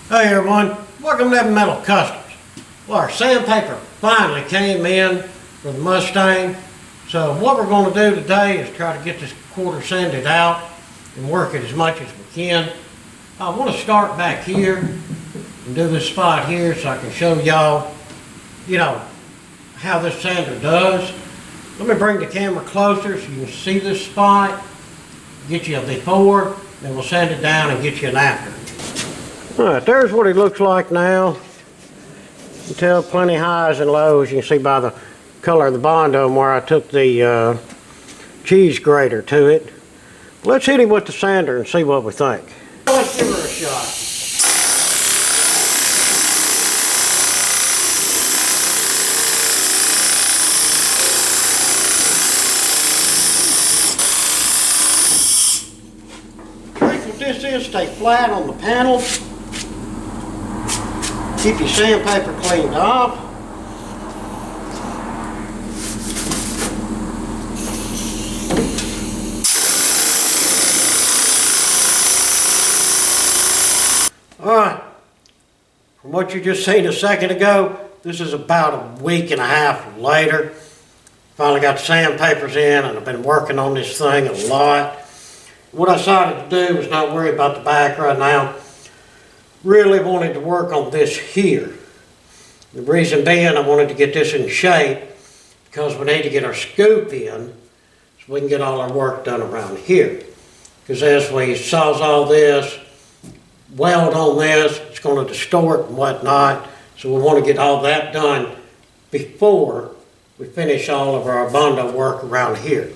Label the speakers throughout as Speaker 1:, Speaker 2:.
Speaker 1: Hey everyone, welcome to Heavy Metal Customs. Well, our sandpaper finally came in for the Mustang. So what we're going to do today is try to get this quarter sanded out and work it as much as we can. I want to start back here and do this spot here so I can show y'all, how this sander does. Let me bring the camera closer so you can see this spot, get you a before, then we'll sand it down and get you an after. Alright, there's what it looks like now. You can tell plenty highs and lows. You can see by the color of the Bondo where I took the cheese grater to it. Let's hit him with the sander and see what we think. Let's give her a shot. What this is, stay flat on the panels. Keep your sandpaper cleaned off. Alright, from what you just seen a second ago, this is about a week and a half later. Finally got the sandpapers in and I've been working on this thing a lot. What I decided to do was not worry about the back right now. Really wanted to work on this here. The reason being I wanted to get this in shape because we need to get our scoop in so we can get all our work done around here. Because as we sawzall this, weld on this, it's going to distort and whatnot. So we want to get all that done before we finish all of our Bondo work around here.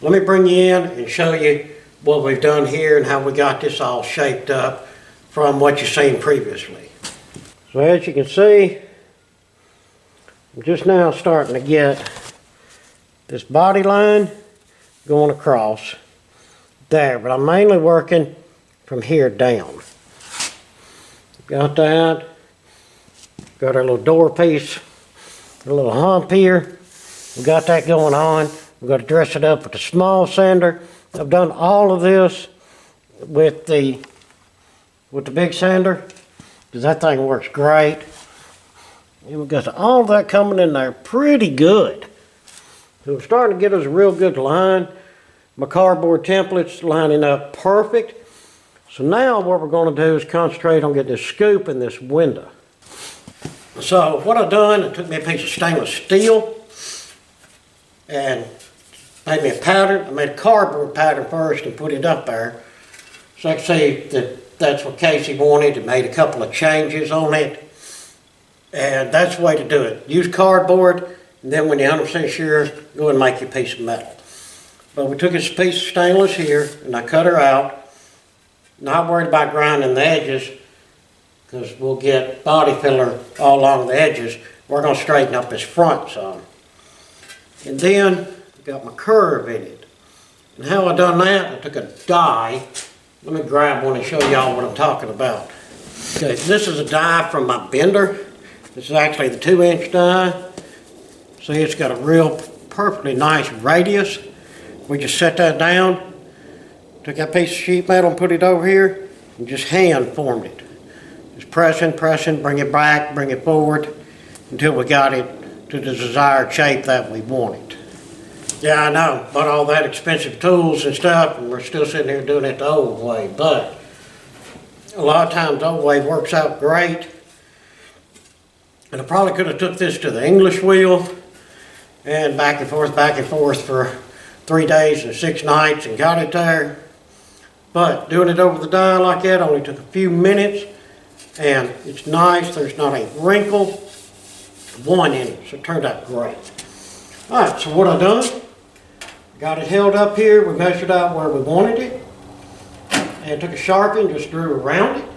Speaker 1: Let me bring you in and show you what we've done here and how we got this all shaped up from what you've seen previously. So as you can see, I'm just now starting to get this body line going across there, but I'm mainly working from here down. Got that. Got our little door piece, a little hump here. We got that going on. We've got to dress it up with a small sander. I've done all of this with the big sander because that thing works great. And we've got all of that coming in there pretty good. So we're starting to get us a real good line. My cardboard template's lining up perfect. So now what we're going to do is concentrate on getting this scoop in this window. So what I've done, I took me a piece of stainless steel and made me a pattern. I made a cardboard pattern first and put it up there. So I can see that that's what Casey wanted and made a couple of changes on it. And that's the way to do it. Use cardboard, and then when you're 100% sure, go and make your piece of metal. But we took this piece of stainless here, and I cut her out. Not worried about grinding the edges, because we'll get body filler all along the edges. We're going to straighten up this front some. And then got my curve in it. And how I done that, I took a die. Let me grab one and show y'all what I'm talking about. Okay, this is a die from my bender. This is actually the 2-inch die. See, it's got a real perfectly nice radius. We just set that down. Took that piece of sheet metal and put it over here and just hand formed it. Just pressing, bring it back, bring it forward until we got it to the desired shape that we wanted. Yeah, I know, bought all that expensive tools and stuff and we're still sitting here doing it the old way, but a lot of times the old way works out great. And I probably could have took this to the English wheel and back and forth for 3 days and 6 nights and got it there. But doing it over the die like that only took a few minutes and it's nice. There's not a wrinkle, one in it, so it turned out great. Alright, so what I done, got it held up here, we measured out where we wanted it and took a Sharpie and just drew around it.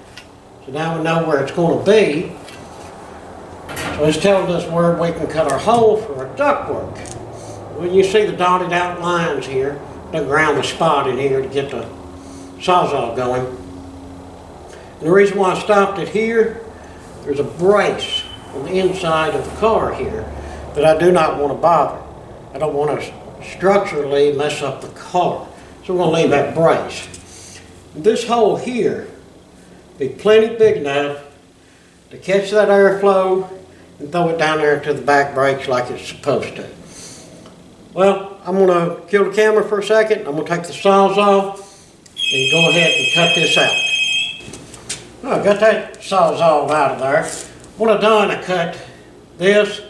Speaker 1: So now we know where it's going to be. So it's telling us where we can cut our hole for our ductwork. When you see the dotted out lines here, dug around the spot in here to get the sawzall going. And the reason why I stopped it here, there's a brace on the inside of the car here that I do not want to bother. I don't want to structurally mess up the car. So we're going to leave that brace. This hole here be plenty big enough to catch that airflow and throw it down there to the back brakes like it's supposed to. Well, I'm going to kill the camera for a second. I'm going to take the saws off and go ahead and cut this out. Well, I got that sawzall out of there. What I've done, I cut this,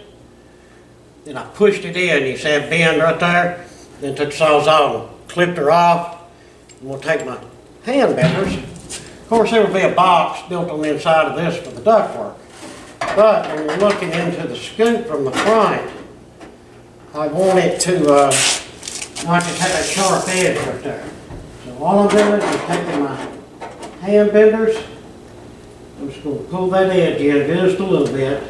Speaker 1: then I pushed it in. You see that bend right there? Then took the sawzall and clipped her off. I'm going to take my hand benders. Of course, there will be a box built on the inside of this for the ductwork. But when you're looking into the scoop from the front, I want it to not just have that sharp edge right there. So all I'm doing is taking my hand benders. I'm just going to pull that edge in just a little bit.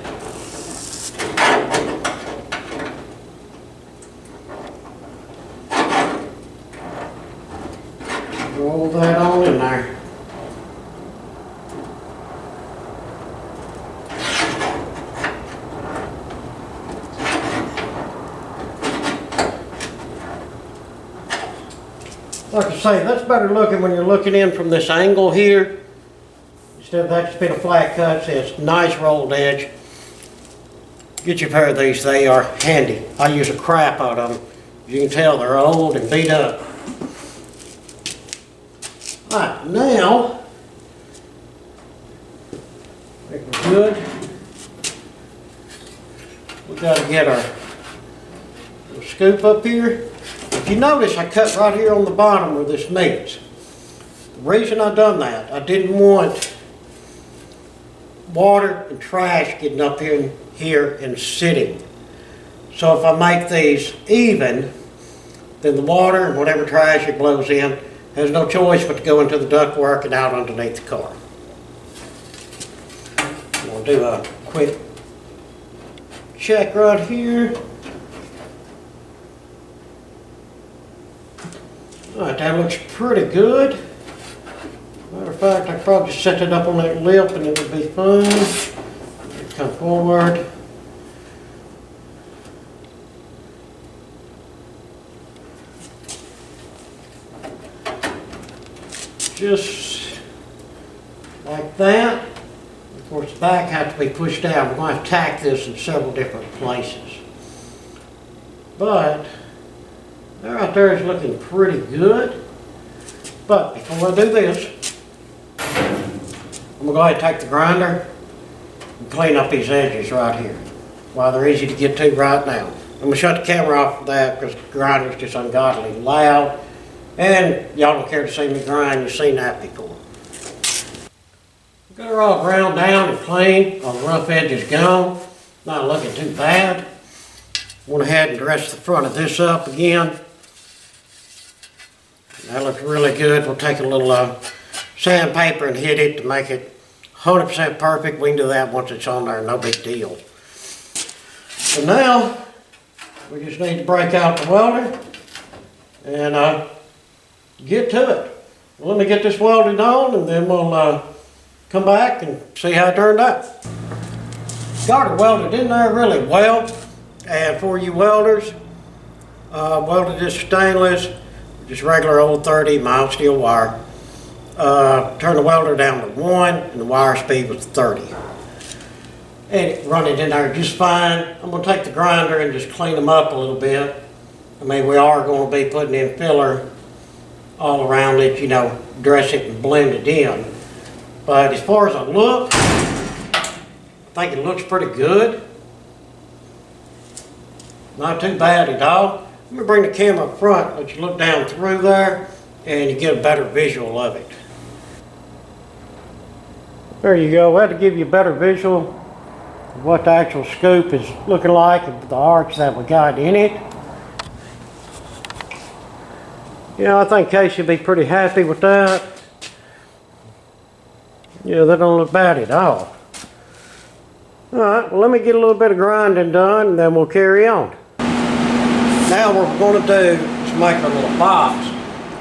Speaker 1: Roll that on in there. Like I say, that's better looking when you're looking in from this angle here. Instead of that just being a flat cut, see it's nice rolled edge. Get you a pair of these, they are handy. I use a crap out of them. You can tell they're old and beat up. Alright, now, I think we're good. We got to get our scoop up here. If you notice, I cut right here on the bottom where this meets. The reason I done that, I didn't want water and trash getting up here and sitting. So if I make these even, then the water and whatever trash it blows in has no choice but to go into the ductwork and out underneath the car. We'll do a quick check right here. Alright, that looks pretty good. Matter of fact, I could probably just set it up on that lip and it would be fine. Come forward. Just like that. Of course, the back has to be pushed down. We're going to tack this in several different places. But that right there is looking pretty good. But before I do this, I'm going to go ahead and take the grinder and clean up these edges right here. While they're easy to get to right now. I'm going to shut the camera off for that because the grinder is just ungodly loud. And y'all don't care to see me grind, you've seen that before. Got her all ground down and clean, all the rough edges gone. Not looking too bad. Went ahead and dressed the front of this up again. That looks really good. We'll take a little sandpaper and hit it to make it 100% perfect. We can do that once it's on there, no big deal. So now, we just need to break out the welder and get to it. Well, let me get this welded on and then we'll come back and see how it turned out. Got it welded in there really well. And for you welders, welded this stainless, just regular old 30 mild steel wire. Turn the welder down to 1 and the wire speed was 30. And run it in there just fine. I'm going to take the grinder and just clean them up a little bit. I mean, we are going to be putting in filler all around it, you know, dress it and blend it in. But as far as a look, I think it looks pretty good. Not too bad at all. Let me bring the camera up front, let you look down through there, and you get a better visual of it. There you go. That'll give you a better visual of what the actual scoop is looking like, and the arch that we got in it. Yeah, I think Casey will be pretty happy with that. Yeah, that don't look bad at all. Alright, well let me get a little bit of grinding done and then we'll carry on. Now what we're going to do is make a little box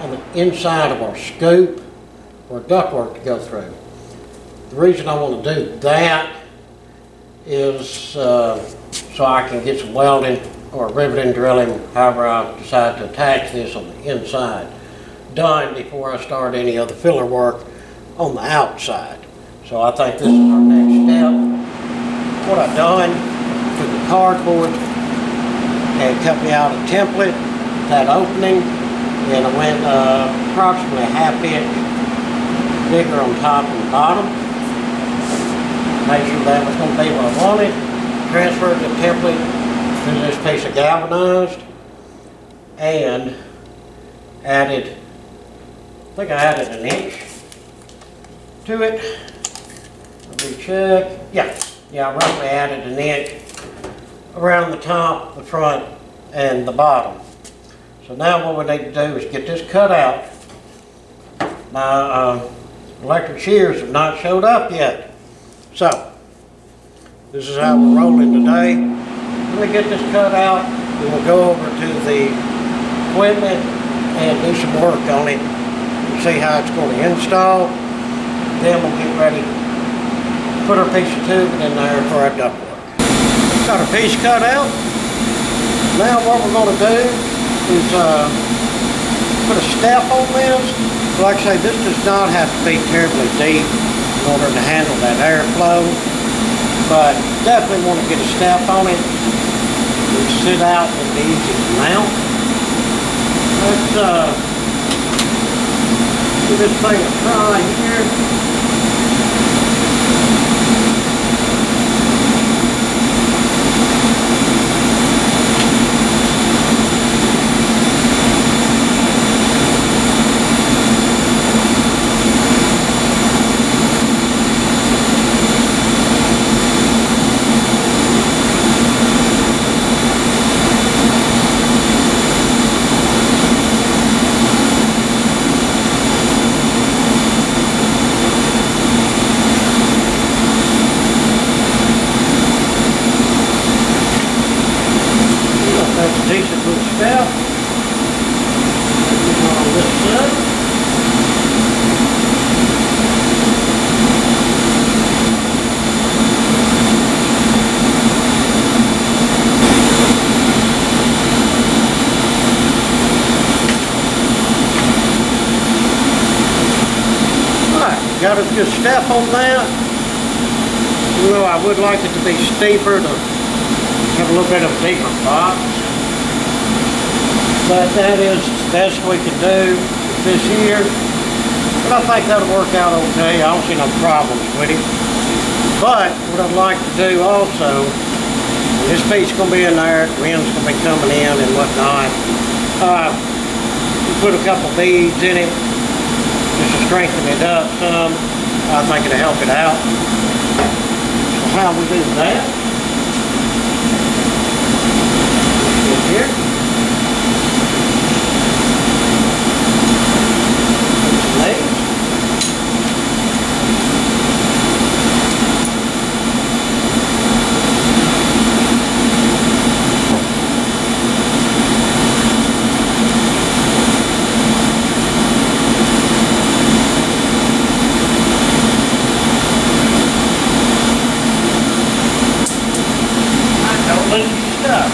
Speaker 1: on the inside of our scoop for ductwork to go through. The reason I want to do that is so I can get some welding or riveting, drilling, however I decide to attach this on the inside, done before I start any other filler work on the outside. So I think this is our next step. What I've done, took the cardboard and cut me out a template, that opening, and I went approximately a half inch bigger on top and bottom. Make sure that was going to be what I wanted. Transferred the template to this piece of galvanized and added, I think I added an inch to it. Let me check. Yeah, I roughly added an inch around the top, the front, and the bottom. So now what we need to do is get this cut out. My electric shears have not showed up yet. So, this is how we're rolling today. Let me get this cut out, and we'll go over to the equipment and do some work on it and see how it's going to install. Then we'll get ready to put our piece of tubing in there for our ductwork. Got our piece cut out. Now what we're going to do is put a step on this. Like I say, this does not have to be terribly deep in order to handle that airflow, but definitely want to get a step on it. It'll sit out and be easy to mount. Let's give this thing a try here. Decent little step. On this side. Alright, got a good step on that. Even though I would like it to be steeper to have a little bit of a deeper box. But that is the best we can do this year. But I think that'll work out okay. I don't see no problems with it. But what I'd like to do also, this piece is going to be in there, the wind's going to be coming in and whatnot. Put a couple beads in it just to strengthen it up some. I think it'll help it out. So how we do that? Here. Don't lose your stuff.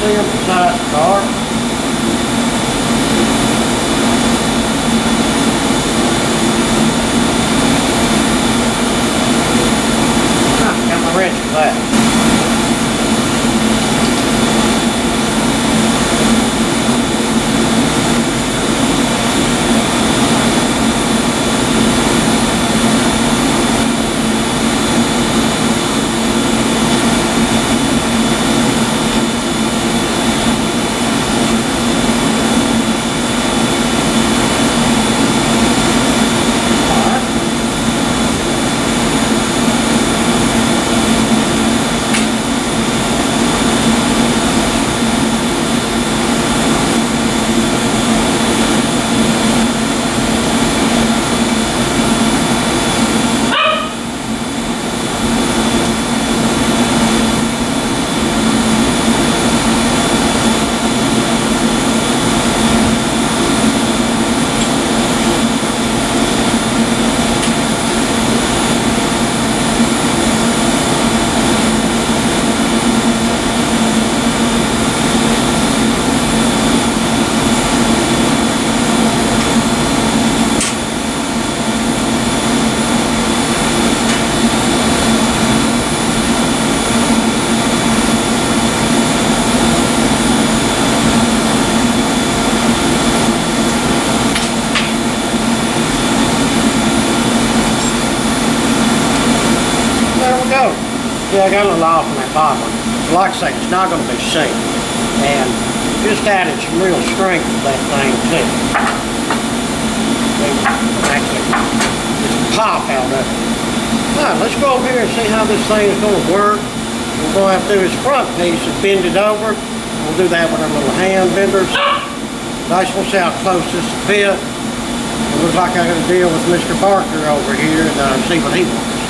Speaker 1: see them beside the car. Got my wrench for that. Yeah, I got a little off on that bottom one. Like I say, it's not going to be seen. And just added some real strength to that thing too. Actually, just pop out of it. Alright, let's go over here and see how this thing is going to work. We're going to have to do this front piece and bend it over. We'll do that with our little hand benders. I just want to see how close this will fit. It looks like I got to deal with Mr. Barker over here and see what he wants.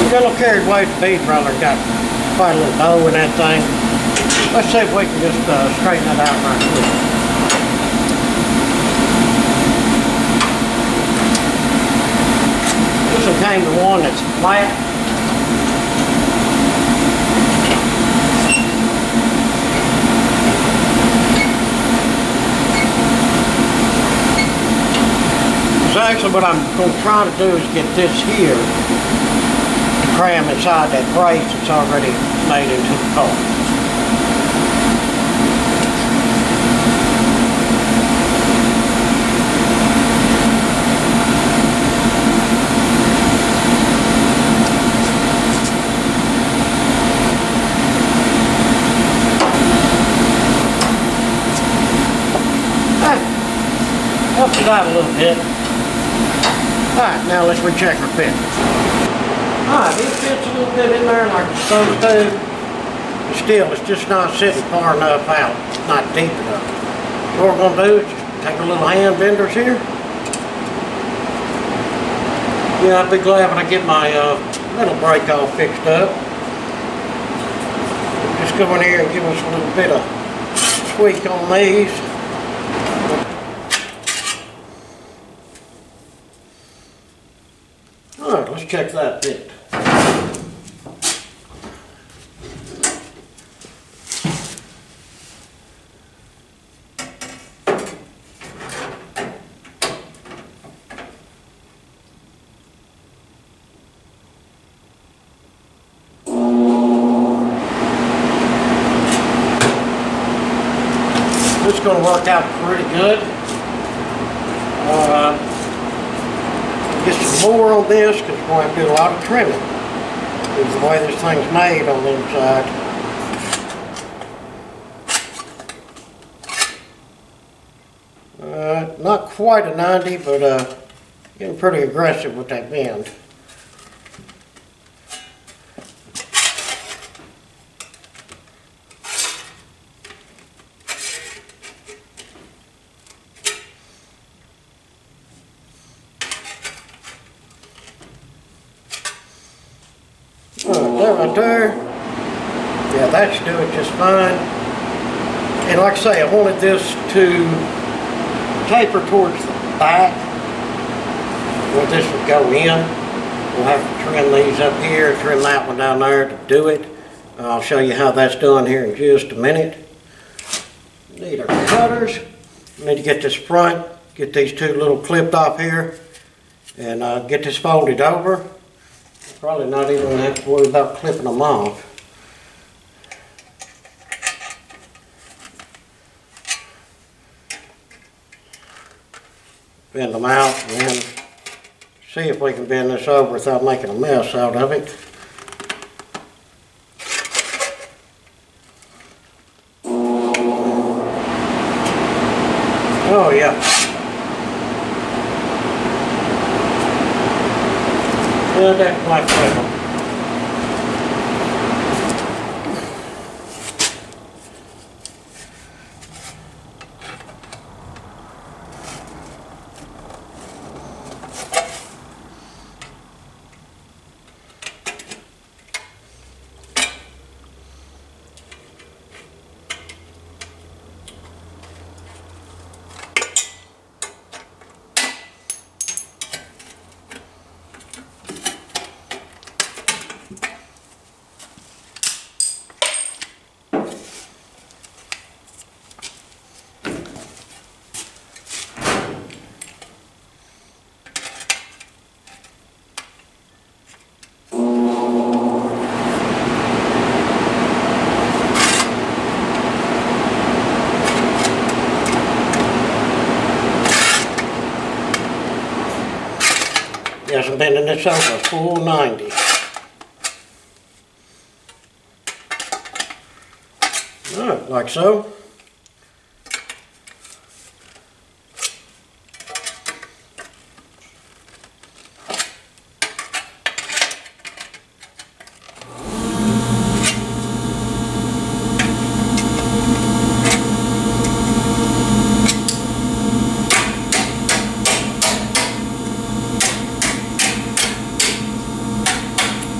Speaker 1: We got a little carried away with the bead roller, got quite a little bow in that thing. Let's see if we can just straighten it out right quick. This one came to one that's flat. So actually what I'm going to try to do is get this here cram inside that brace that's already made into the car. Helps it out a little bit. Alright, now let's recheck our fit. Alright, it fits a little bit in there like it's supposed to. But still, it's just not sitting far enough out, not deep enough. What we're going to do is just take a little hand benders here. Yeah, I'd be glad when I get my little brake all fixed up. Just go in here and give us a little bit of tweak on these. Alright, let's check that bit. This is going to work out pretty good. Get some more on this because we're going to have to do a lot of trimming. Because the way this thing's made on the inside. Not quite a 90, but getting pretty aggressive with that bend. That right there, yeah, that should do it just fine. And like I say, I wanted this to taper towards the back where this would go in. We'll have to trim these up here, trim that one down there to do it. I'll show you how that's done here in just a minute. Need our cutters. We need to get this front, get these two little clipped off here, and get this folded over. Probably not even gonna have to worry about clipping them off. Bend them out and then see if we can bend this over without making a mess out of it. Oh yeah. Yeah, that's my favorite. Yes, I'm bending this over a full 90. Alright, like so.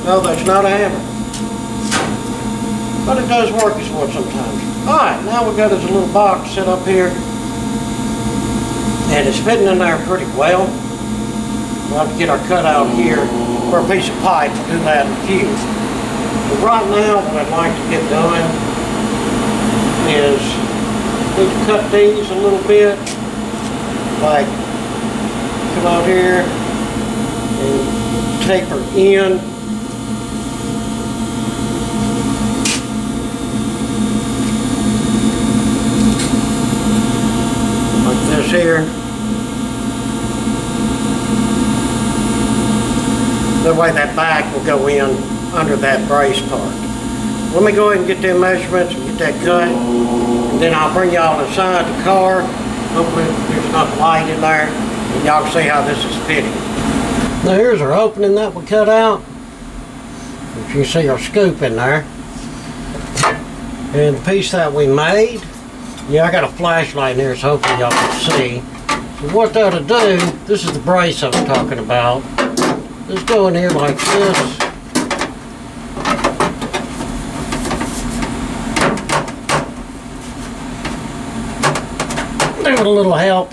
Speaker 1: No, that's not a hammer. But it does work as well sometimes. Alright, now we've got this little box set up here. And it's fitting in there pretty well. We'll have to get our cutout here for a piece of pipe to do that in a few. But right now, what I'd like to get done is need to cut these a little bit. Like, come out here and taper in. This here. That way that back will go in under that brace part. Let me go ahead and get them measurements and get that cut. And then I'll bring y'all inside the car. Hopefully there's enough light in there and y'all can see how this is fitting. Now here's our opening that we cut out. You can see our scoop in there. And the piece that we made. Yeah, I got a flashlight in here, so hopefully y'all can see. So what that'll do, this is the brace I was talking about. Just go in here like this. Give it a little help.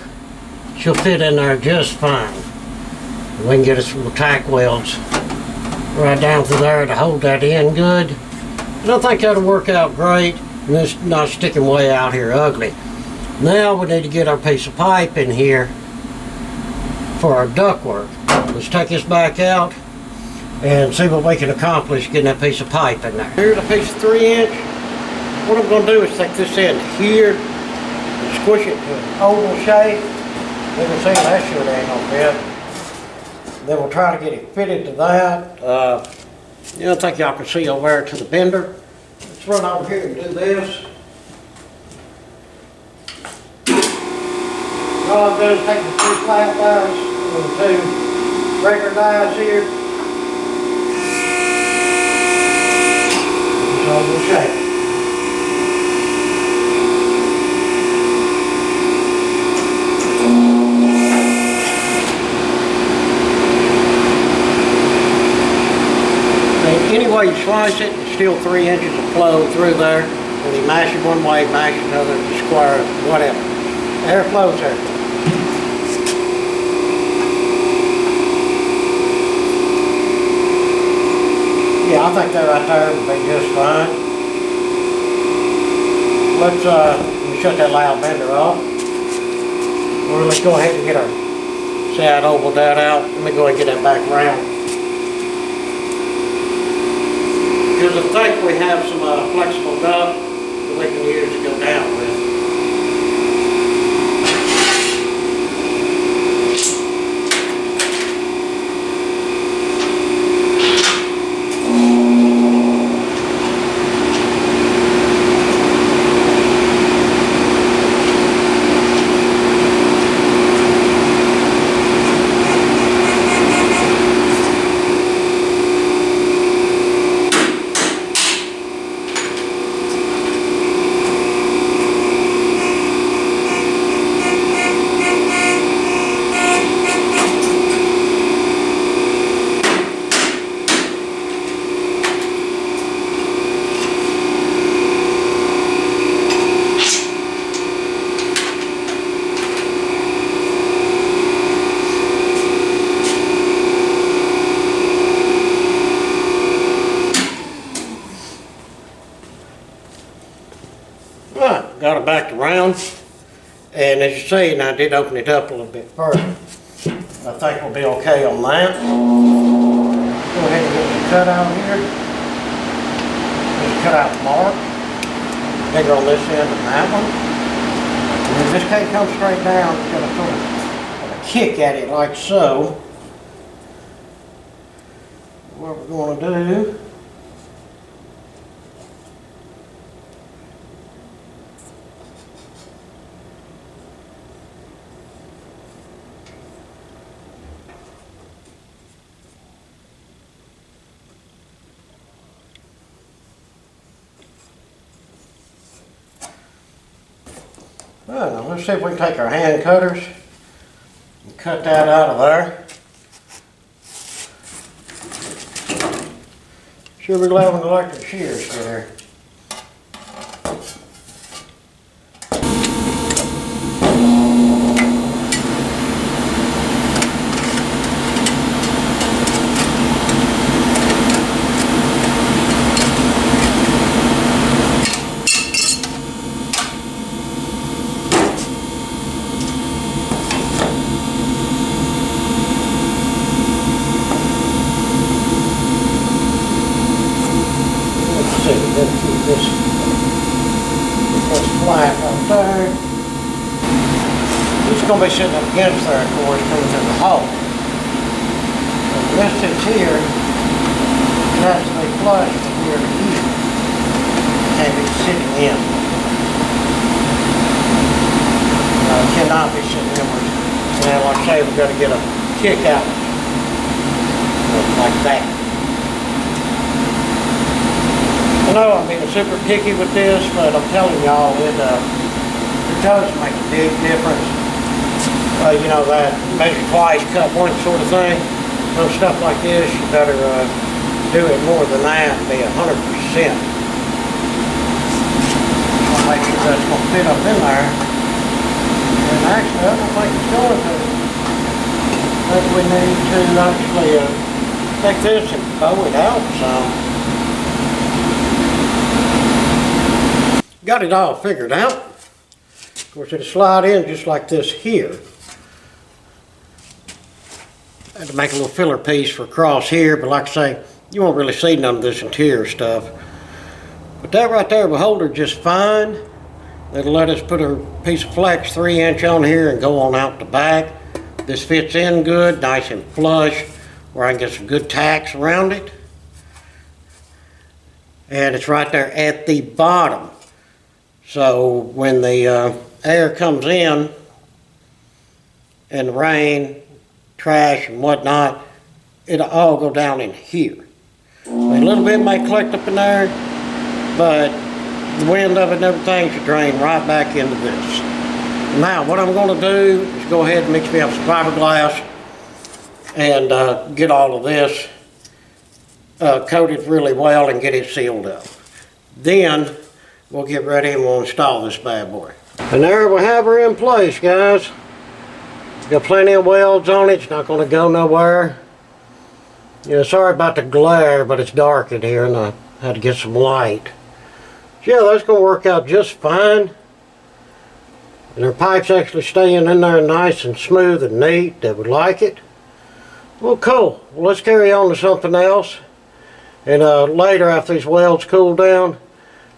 Speaker 1: She'll fit in there just fine. We can get us some tack welds right down through there to hold that in good. And I think that'll work out great. And it's not sticking way out here ugly. Now we need to get our piece of pipe in here for our ductwork. Let's take this back out and see what we can accomplish getting that piece of pipe in there. Here's a piece of 3-inch. What I'm going to do is take this end here and squish it to an oval shape. Then we'll see if that should ain't no fit. Then we'll try to get it fitted to that. I think y'all can see over there to the bender. Let's run over here and do this. All I'm doing is taking the 2 flat dies and the 2 regular dies here. It's all in shape. Any way you slice it, it's still 3 inches of flow through there. When you mash it one way, mash it another, square, whatever. Air flows there. Yeah, I think that right there would be just fine. Let's to shut that loud bender off. Or let's go ahead and get our side oval that out. Let me go ahead and get that back around. Because I think we have some flexible duct that we can use to go down with. Alright, got it back around, and as you see, and I did open it up a little bit further. I think we'll be okay on that. Go ahead and get the cut out here. Just cut out the mark. Bigger on this end than that one. And if this can't come straight down, it's going to sort of kick at it like so. What we're going to do, well, let's see if we can take our hand cutters and cut that out of there. Sure be glad when the electric shears get here. This flat right there. It's going to be sitting up against there, of course, coming through the hole. So this sits here, it has to be flush from here to here. It can't be sitting in. It cannot be sitting inwards. And like I say, we've got to get a kick out like that. I know I'm being super picky with this, but I'm telling y'all, it does make a big difference. You know, that measure twice, cut once sort of thing. On stuff like this, you better do it more than that and be 100%. I'll make sure that's going to fit up in there. And actually, I don't think it's going to. I think we need to actually take this and bow it out some. Got it all figured out. Of course, it'll slide in just like this here. I had to make a little filler piece for across here, but like I say, you won't really see none of this interior stuff. But that right there will hold her just fine. It'll let us put a piece of flex 3-inch on here and go on out the back. This fits in good, nice and flush, where I can get some good tacks around it. And it's right there at the bottom. So when the air comes in and the rain, trash and whatnot, it'll all go down in here. A little bit may collect up in there, but the wind of it and everything should drain right back into this. Now what I'm going to do is go ahead and mix me up some fiberglass and get all of this coated really well and get it sealed up. Then we'll get ready and we'll install this bad boy. And there we have her in place, guys. Got plenty of welds on it. It's not going to go nowhere. Yeah, sorry about the glare, but it's dark in here and I had to get some light. So yeah, that's going to work out just fine. and their pipe's actually staying in there nice and smooth and neat. They would like it. Well, cool. Well, let's carry on to something else. And later, after these welds cool down,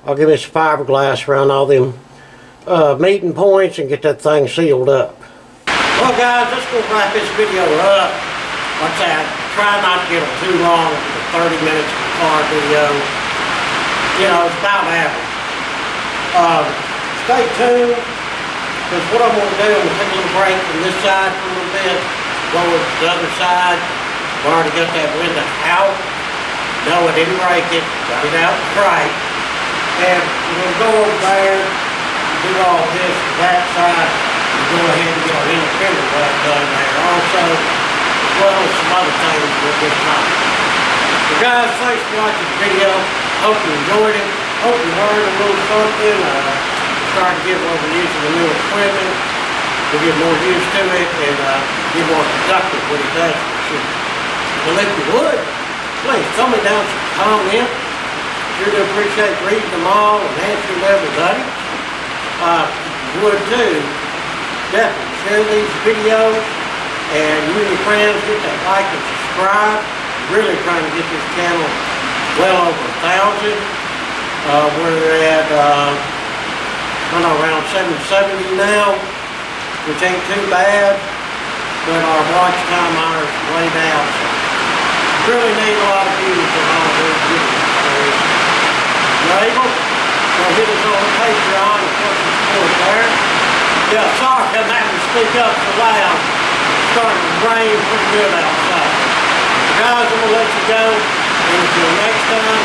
Speaker 1: I'll give this fiberglass around all them meeting points and get that thing sealed up. Well, guys, let's go wrap this video up. Like I said, try not to get them too long, 30 minutes of a car video. You know, it's about average. Stay tuned, because what I'm going to do, I'm going to take a little break from this side for a little bit, go over to the other side. I've already got that window out. No, I didn't break it. Got it out right. And we're going to go over there, do all this to that side, and go ahead and get our inner fender well done there also, as well as some other things we'll get time. So guys, thanks for watching the video. Hope you enjoyed it. Hope you learned a little something. Starting to get where we're using the new equipment. We'll get more used to it and get more productive when it does for sure. Well, if you would, please throw me down some comments. Sure do appreciate reading them all and answering everybody. If you would too, definitely share these videos, and you and your friends get that like and subscribe. Really trying to get this channel well over 1,000. We're at I don't know, around 770 now, which ain't too bad, but our watch time hours is way down. So really need a lot of views on all of those videos. You're able? So hit us on the Patreon and put some support there. Yeah, sorry I'm having to speak up so loud. It's starting to rain pretty good outside. So guys, I'm going to let you go. And until next time,